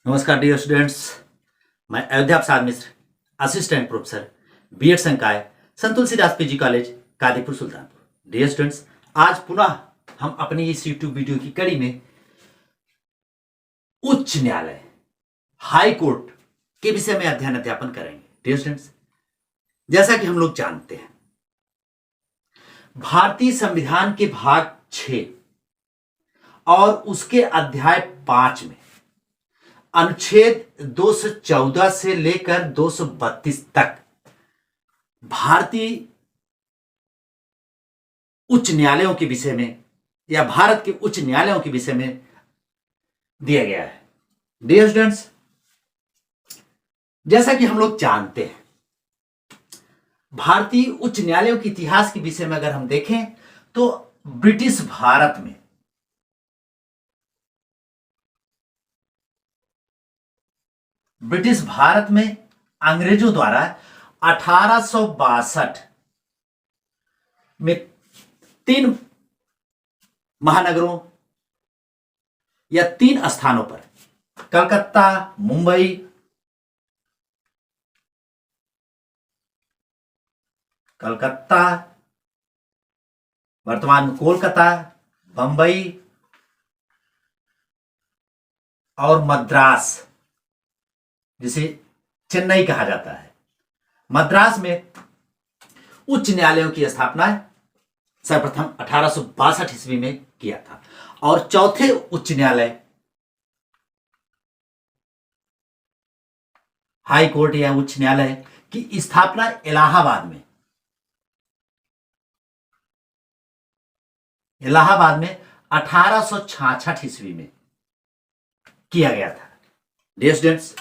नमस्कार dear students. मैं Ayodhya Prasad Mishra, assistant professor BEd संकाय Sant Tulsidas PG college Kadipur Sultanpur. Dear students, आज पुनः हम अपनी इस यूट्यूब वीडियो की कड़ी में उच्च न्यायालय हाई कोर्ट के विषय में अध्ययन अध्यापन करेंगे। डियर स्टूडेंट्स, जैसा कि हम लोग जानते हैं, भारतीय संविधान के भाग 6 और उसके अध्याय 5 में अनुच्छेद 214 से लेकर 232 तक भारतीय उच्च न्यायालयों के विषय में या भारत के उच्च न्यायालयों के विषय में दिया गया है। डियर स्टूडेंट्स, जैसा कि हम लोग जानते हैं, भारतीय उच्च न्यायालयों के इतिहास के विषय में अगर हम देखें तो ब्रिटिश भारत में अंग्रेजों द्वारा 1862 में 3 महानगरों या 3 स्थानों पर कलकत्ता, मुंबई वर्तमान में कोलकाता, बंबई और मद्रास, जिसे चेन्नई कहा जाता है, मद्रास में उच्च न्यायालयों की स्थापना सर्वप्रथम 1862 ईस्वी में किया था। और चौथे उच्च न्यायालय हाई कोर्ट या उच्च न्यायालय की स्थापना इलाहाबाद में 1866 ईस्वी में किया गया था। डियर स्टूडेंट्स,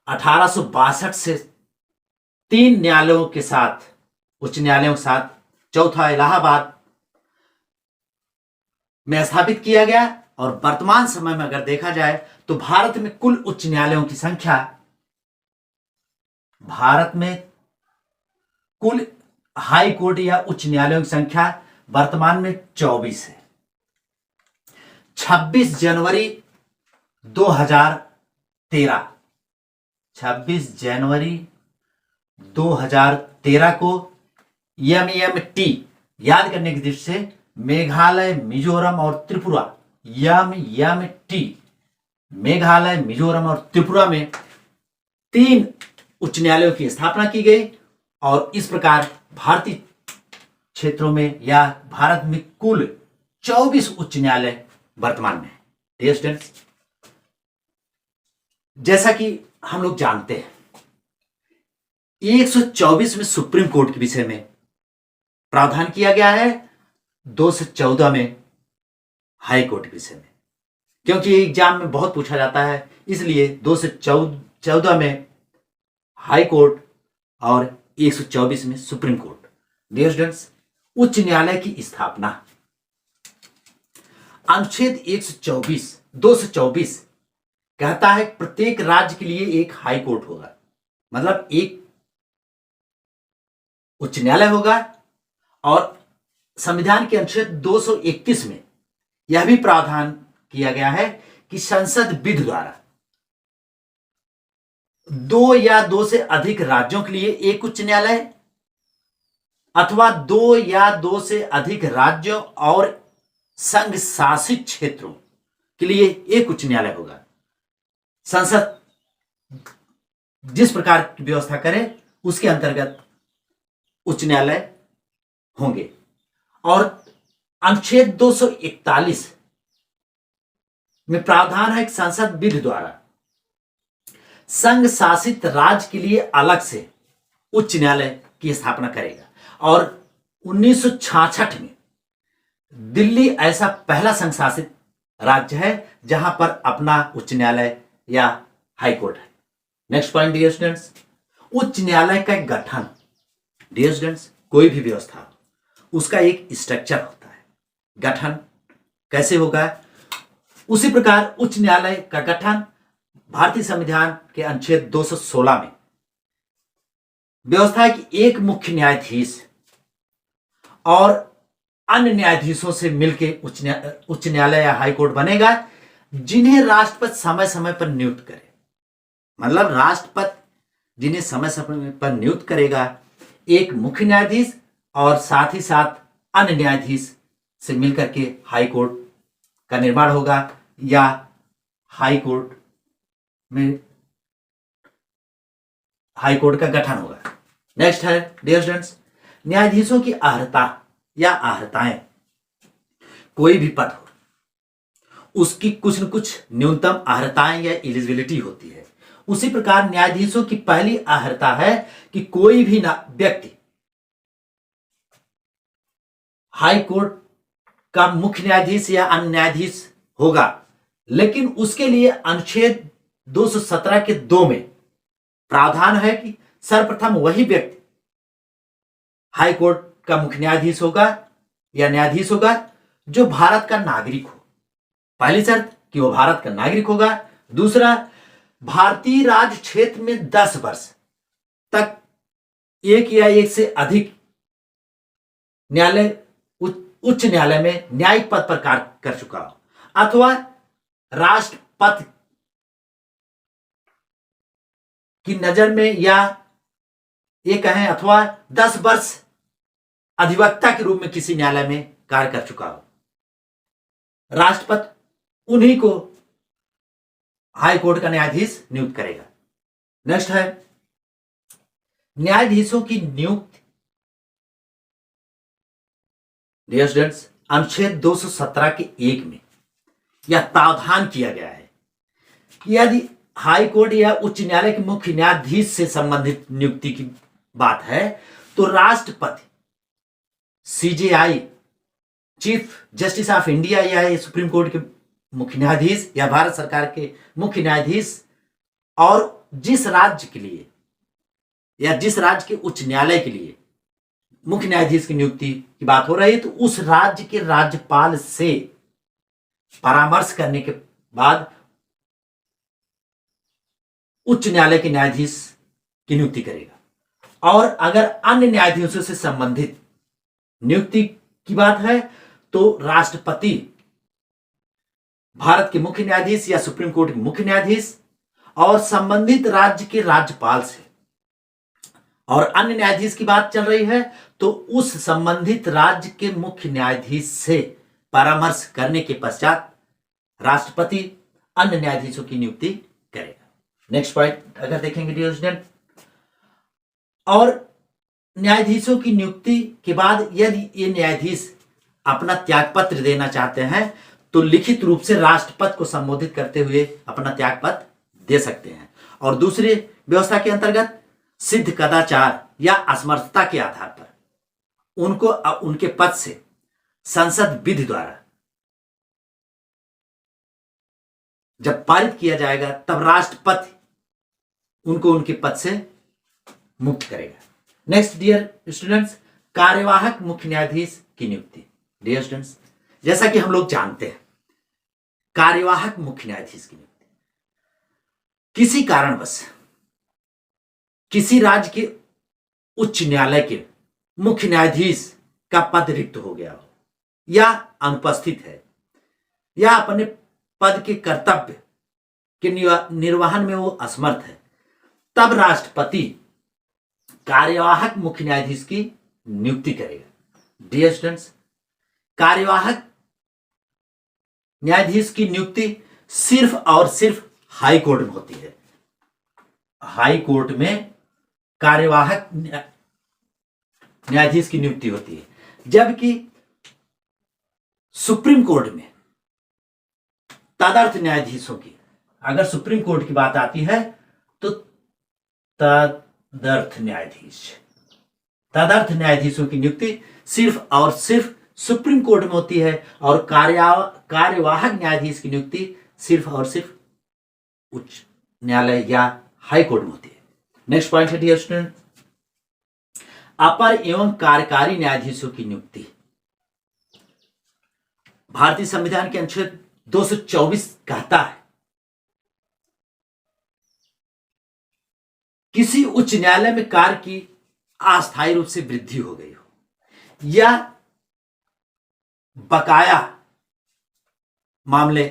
1862 से 3 न्यायालयों के साथ, उच्च न्यायालयों के साथ चौथा इलाहाबाद में स्थापित किया गया। और वर्तमान समय में अगर देखा जाए तो भारत में कुल उच्च न्यायालयों की संख्या, भारत में कुल हाई कोर्ट या उच्च न्यायालयों की संख्या वर्तमान में 24 है। 26 जनवरी 2013 को MMT याद करने की दृष्टि से मेघालय, मिजोरम और त्रिपुरा, MMT मेघालय, मिजोरम और त्रिपुरा में 3 उच्च न्यायालयों की स्थापना की गई। और इस प्रकार भारतीय क्षेत्रों में या भारत में कुल 24 उच्च न्यायालय वर्तमान में है। डियर स्टूडेंट्स, जैसा कि हम लोग जानते हैं, 124 में सुप्रीम कोर्ट के विषय में प्रावधान किया गया है, 214 में हाई कोर्ट के विषय में। क्योंकि एग्जाम में बहुत पूछा जाता है, इसलिए 214 में हाई कोर्ट और 124 में सुप्रीम कोर्ट। डियर स्टूडेंट्स, उच्च न्यायालय की स्थापना अनुच्छेद 224 कहता है प्रत्येक राज्य के लिए एक हाई कोर्ट होगा, मतलब एक उच्च न्यायालय होगा। और संविधान के अनुच्छेद 231 में यह भी प्रावधान किया गया है कि संसद विधि द्वारा 2 या 2 से अधिक राज्यों के लिए एक उच्च न्यायालय अथवा 2 या 2 से अधिक राज्यों और संघ शासित क्षेत्रों के लिए एक उच्च न्यायालय होगा। संसद जिस प्रकार की व्यवस्था करे उसके अंतर्गत उच्च न्यायालय होंगे। और अनुच्छेद 241 में प्रावधान है कि संसद विधि द्वारा संघ शासित राज्य के लिए अलग से उच्च न्यायालय की स्थापना करेगा। और 1966 में दिल्ली ऐसा पहला संघ शासित राज्य है जहां पर अपना उच्च न्यायालय या हाई कोर्ट है। नेक्स्ट पॉइंट डियर स्टूडेंट्स, उच्च न्यायालय का गठन। डियर स्टूडेंट्स, कोई भी व्यवस्था उसका एक स्ट्रक्चर होता है, गठन कैसे होगा, उसी प्रकार उच्च न्यायालय का गठन भारतीय संविधान के अनुच्छेद 216 में व्यवस्था है कि एक मुख्य न्यायाधीश और अन्य न्यायाधीशों से मिलकर उच्च न्यायालय या हाई कोर्ट बनेगा, जिन्हें राष्ट्रपति समय समय पर नियुक्त करे। मतलब राष्ट्रपति जिन्हें समय समय पर नियुक्त करेगा, एक मुख्य न्यायाधीश और साथ ही साथ अन्य न्यायाधीश से मिलकर के हाई कोर्ट का निर्माण होगा या हाई कोर्ट का गठन होगा। नेक्स्ट है डियर स्टूडेंट्स, न्यायाधीशों की अर्हता या अर्हताएं। कोई भी पद हो उसकी कुछ न कुछ न्यूनतम अर्हताएं या एलिजिबिलिटी होती है। उसी प्रकार न्यायाधीशों की पहली अर्हता है कि कोई भी व्यक्ति हाई कोर्ट का मुख्य न्यायाधीश या अन्य न्यायाधीश होगा, लेकिन उसके लिए अनुच्छेद 217 के 2 में प्रावधान है कि सर्वप्रथम वही व्यक्ति हाई कोर्ट का मुख्य न्यायाधीश होगा या न्यायाधीश होगा जो भारत का नागरिक हो। पहली शर्त कि वो भारत का नागरिक होगा। दूसरा, भारतीय राज क्षेत्र में 10 वर्ष तक एक या एक से अधिक न्यायालय उच्च न्यायालय में न्यायिक पद पर कार्य कर चुका हो, अथवा राष्ट्रपति की नजर में या ये कहें अथवा 10 वर्ष अधिवक्ता के रूप में किसी न्यायालय में कार्य कर चुका हो। राष्ट्रपति उन्हीं को हाई कोर्ट का न्यायाधीश नियुक्त करेगा। नेक्स्ट है न्यायाधीशों की नियुक्ति। डियर स्टूडेंट्स, अनुच्छेद 217 के 1 में यह प्रावधान किया गया है कि यदि हाई कोर्ट या उच्च न्यायालय के मुख्य न्यायाधीश से संबंधित नियुक्ति की बात है तो राष्ट्रपति, CJI, chief justice of India या सुप्रीम कोर्ट के मुख्य न्यायाधीश या भारत सरकार के मुख्य न्यायाधीश और जिस राज्य के लिए या जिस राज्य के उच्च न्यायालय के लिए मुख्य न्यायाधीश की नियुक्ति की बात हो रही है तो उस राज्य के राज्यपाल से परामर्श करने के बाद उच्च न्यायालय के न्यायाधीश की नियुक्ति करेगा। और अगर अन्य न्यायाधीशों से संबंधित नियुक्ति की बात है तो राष्ट्रपति भारत के मुख्य न्यायाधीश या सुप्रीम कोर्ट के मुख्य न्यायाधीश और संबंधित राज्य के राज्यपाल से, और अन्य न्यायाधीश की बात चल रही है तो उस संबंधित राज्य के मुख्य न्यायाधीश से परामर्श करने के पश्चात राष्ट्रपति अन्य न्यायाधीशों की नियुक्ति करेगा। नेक्स्ट पॉइंट अगर देखेंगे डियर स्टूडेंट, और न्यायाधीशों की नियुक्ति के बाद यदि ये न्यायाधीश अपना त्यागपत्र देना चाहते हैं तो लिखित रूप से राष्ट्रपति को संबोधित करते हुए अपना त्यागपत्र दे सकते हैं। और दूसरी व्यवस्था के अंतर्गत सिद्ध कदाचार या असमर्थता के आधार पर उनको उनके पद से संसद विधि द्वारा जब पारित किया जाएगा तब राष्ट्रपति उनको उनके पद से मुक्त करेगा। नेक्स्ट डियर स्टूडेंट्स, कार्यवाहक मुख्य न्यायाधीश की नियुक्ति। डियर स्टूडेंट्स, जैसा कि हम लोग जानते हैं कार्यवाहक मुख्य न्यायाधीश की नियुक्ति किसी कारणवश किसी राज्य के उच्च न्यायालय के मुख्य न्यायाधीश का पद रिक्त हो गया हो या अनुपस्थित है या अपने पद के कर्तव्य के निर्वहन में वो असमर्थ है, तब राष्ट्रपति कार्यवाहक मुख्य न्यायाधीश की नियुक्ति करेगा। डियर स्टूडेंट्स, कार्यवाहक न्यायाधीश की नियुक्ति सिर्फ और सिर्फ हाई कोर्ट में होती है। हाई कोर्ट में कार्यवाहक न्यायाधीश की नियुक्ति होती है, जबकि सुप्रीम कोर्ट में तदर्थ न्यायाधीशों की, अगर सुप्रीम कोर्ट की बात आती है तो तदर्थ न्यायाधीशों की नियुक्ति सिर्फ और सिर्फ सुप्रीम कोर्ट में होती है और कार्यवाहक न्यायाधीश की नियुक्ति सिर्फ और सिर्फ उच्च न्यायालय या हाई कोर्ट में होती है। नेक्स्ट पॉइंट है डियर स्टूडेंट, अपर एवं कार्यकारी न्यायाधीशों की नियुक्ति। भारतीय संविधान के अनुच्छेद 224 कहता है किसी उच्च न्यायालय में कार्य की अस्थायी रूप से वृद्धि हो गई हो या बकाया मामले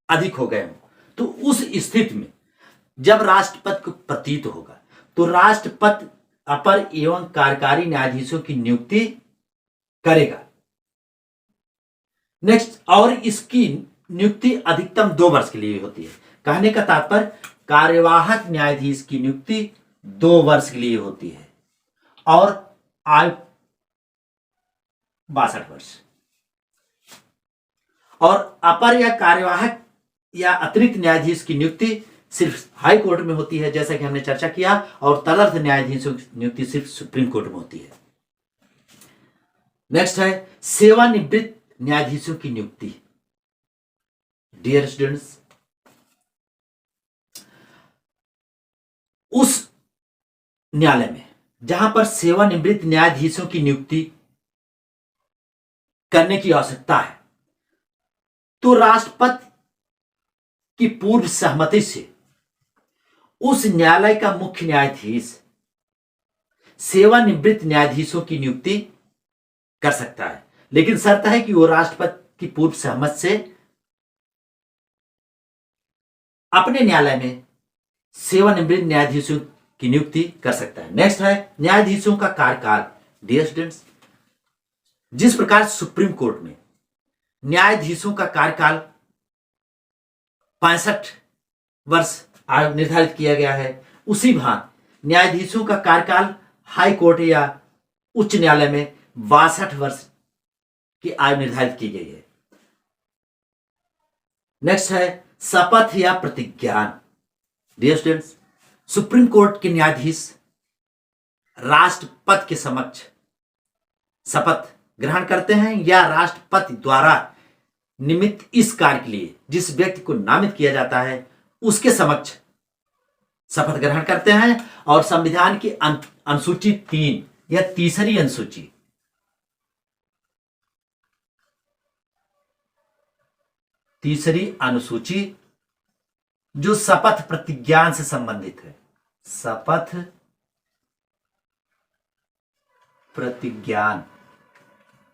अधिक हो गए हो तो उस स्थिति में जब राष्ट्रपति को प्रतीत होगा तो राष्ट्रपति अपर एवं कार्यकारी न्यायाधीशों की नियुक्ति करेगा। नेक्स्ट, और इसकी नियुक्ति अधिकतम 2 वर्ष के लिए होती है। कहने का तात्पर्य कार्यवाहक न्यायाधीश की नियुक्ति 2 वर्ष के लिए होती है और आयु 62 वर्ष। और अपर या कार्यवाहक या अतिरिक्त न्यायाधीश की नियुक्ति सिर्फ हाई कोर्ट में होती है, जैसा कि हमने चर्चा किया, और तदर्थ न्यायाधीशों की नियुक्ति सिर्फ सुप्रीम कोर्ट में होती है। नेक्स्ट है सेवानिवृत्त न्यायाधीशों की नियुक्ति। डियर स्टूडेंट्स, उस न्यायालय में जहां पर सेवानिवृत्त न्यायाधीशों की नियुक्ति करने की आवश्यकता है, तो राष्ट्रपति की पूर्व सहमति से उस न्यायालय का मुख्य न्यायाधीश सेवानिवृत्त न्यायाधीशों की नियुक्ति कर सकता है, लेकिन शर्त है कि वो राष्ट्रपति की पूर्व सहमति से अपने न्यायालय में सेवानिवृत्त न्यायाधीशों की नियुक्ति कर सकता है। नेक्स्ट है न्यायाधीशों का कार्यकाल। डियर स्टूडेंट्स, जिस प्रकार सुप्रीम कोर्ट में न्यायाधीशों का कार्यकाल 65 वर्ष निर्धारित किया गया है, उसी भांति न्यायाधीशों का कार्यकाल हाई कोर्ट या उच्च न्यायालय में 62 वर्ष की आयु निर्धारित की गई है। नेक्स्ट है शपथ या प्रतिज्ञान। डियर स्टूडेंट्स, सुप्रीम कोर्ट के न्यायाधीश राष्ट्रपति के समक्ष शपथ ग्रहण करते हैं या राष्ट्रपति द्वारा निमित्त इस कार्य के लिए जिस व्यक्ति को नामित किया जाता है उसके समक्ष शपथ ग्रहण करते हैं। और संविधान की अनुसूची 3 या तीसरी अनुसूची जो शपथ प्रतिज्ञान से संबंधित है, शपथ प्रतिज्ञान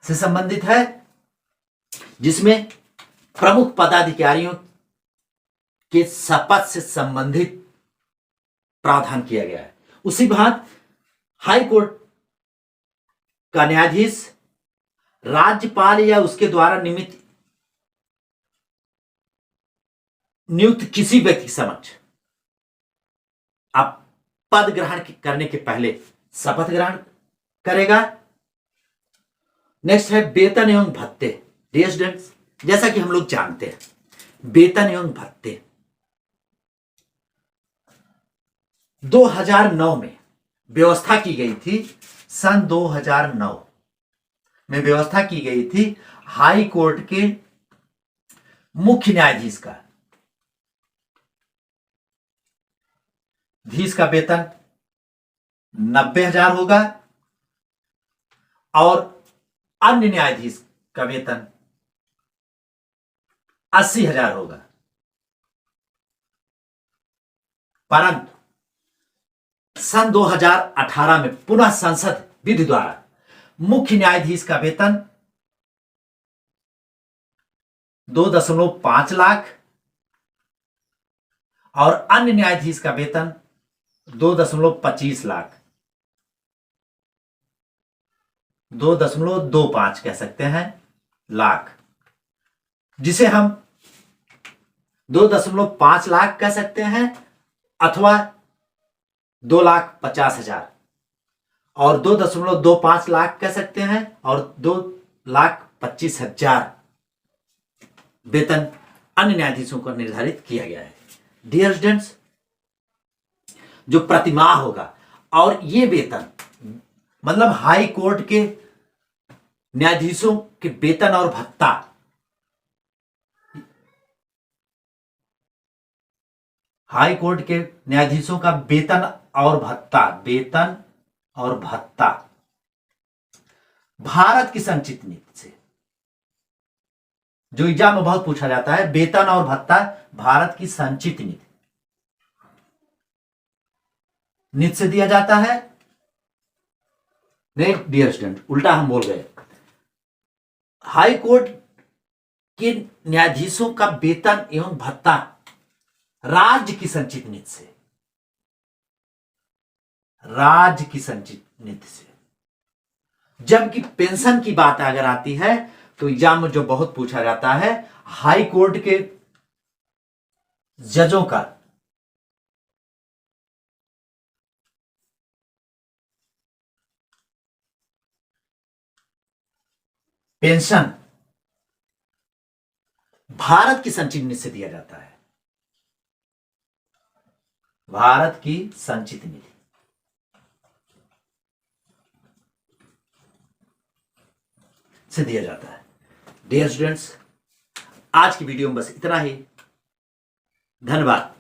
से संबंधित है, जिसमें प्रमुख पदाधिकारियों के शपथ से संबंधित प्रावधान किया गया है। उसी भांति हाई कोर्ट का न्यायाधीश राज्यपाल या उसके द्वारा नियुक्त किसी व्यक्ति के समक्ष अब पद ग्रहण करने के पहले शपथ ग्रहण करेगा। नेक्स्ट है वेतन एवं भत्ते। डियर स्टूडेंट्स, जैसा कि हम लोग जानते हैं, वेतन एवं भत्ते 2009 में व्यवस्था की गई थी। सन 2009 में व्यवस्था की गई थी हाई कोर्ट के मुख्य न्यायाधीश का वेतन 90,000 होगा और अन्य न्यायाधीश का वेतन 80,000 होगा। परंतु सन 2018 में पुनः संसद विधि द्वारा मुख्य न्यायाधीश का वेतन 2.5 लाख और अन्य न्यायाधीश का वेतन 2.25 लाख, 2.25 कह सकते हैं लाख, जिसे हम 2.5 लाख कह सकते हैं अथवा 2,50,000 और 2.25 लाख कह सकते हैं और 2,25,000 वेतन अन्य न्यायाधीशों को निर्धारित किया गया है। डियर स्टूडेंट्स, जो प्रतिमाह होगा, और ये वेतन मतलब हाई कोर्ट के न्यायाधीशों के वेतन और भत्ता हाई कोर्ट के न्यायाधीशों का वेतन और भत्ता भारत की संचित नीति से, जो एग्जाम में बहुत पूछा जाता है, वेतन और भत्ता भारत की संचित नीति से दिया जाता है। नहीं डियर स्टूडेंट, उल्टा हम बोल गए। हाई कोर्ट के न्यायाधीशों का वेतन एवं भत्ता राज्य की संचित निधि से, राज्य की संचित निधि से। जबकि पेंशन की बात अगर आती है तो एग्जाम में जो बहुत पूछा जाता है, हाई कोर्ट के जजों का पेंशन भारत की संचित निधि से दिया जाता है, भारत की संचित निधि से दिया जाता है। डियर स्टूडेंट्स, आज की वीडियो में बस इतना ही। धन्यवाद।